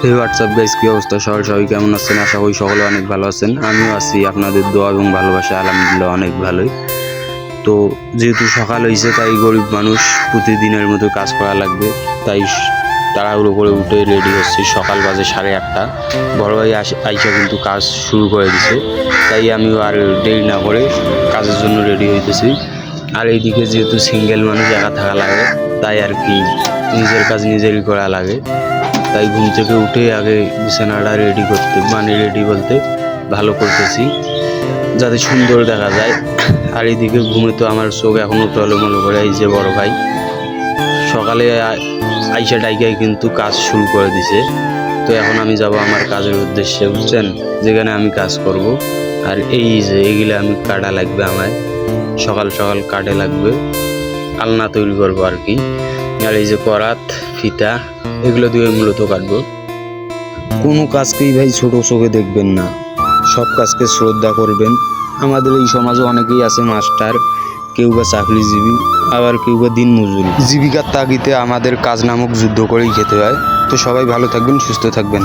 হে WhatsApp guys, কি অবস্থা? সবাই কেমন আছেন? আশা করি সকলে অনেক ভালো আছেন। আমিও আছি, আপনাদের দোয়া এবং ভালোবাসা আলহামদুলিল্লাহ অনেক ভালোই। তো যেহেতু সকাল হয়েছে, তাই গরিব মানুষ প্রতিদিনের মতো কাজ করা লাগবে, তাই তাড়াহুড়ো করে উঠে রেডি হচ্ছি। সকাল বাজে 8:30। বড় ভাই আইসা কিন্তু কাজ শুরু করে দিছে, তাই আমিও আর দেরি না করে কাজের জন্য রেডি হইতেছি। আর এইদিকে যেহেতু সিঙ্গেল মানুষ একা থাকা লাগে, তাই আর কি নিজের কাজ নিজেরই করা লাগে। তাই ঘুম থেকে উঠে আগে বিছানাটা রেডি করতে, মানে রেডি বলতে ভালো করতেছি যাতে সুন্দর দেখা যায়। আর এইদিকে ঘুমে তো আমার চোখ এখনও টলমলো করে। এই যে বড় ভাই সকালে আইসা ডাইকাই কিন্তু কাজ শুরু করে দিছে। তো এখন আমি যাব আমার কাজের উদ্দেশ্যে, বুঝছেন, যেখানে আমি কাজ করব। আর এই যে এইগুলো আমি কাটা লাগবে, আমায় সকাল সকাল কাটে লাগবে, আলনা তৈরি করবো আর কি। আর এই যে করাত, ফিতা, এগুলো দিয়ে মূলত কাটবো। কোনো কাজকেই ভাই ছোট চোখে দেখবেন না, সব কাজকে শ্রদ্ধা করবেন। আমাদের এই সমাজে অনেকেই আছে মাস্টার, কেউ বা চাকরিজীবী, আবার কেউ বা দিন মজুরি। জীবিকার তাগিদে আমাদের কাজ নামক যুদ্ধ করেই খেতে হয়। তো সবাই ভালো থাকবেন, সুস্থ থাকবেন।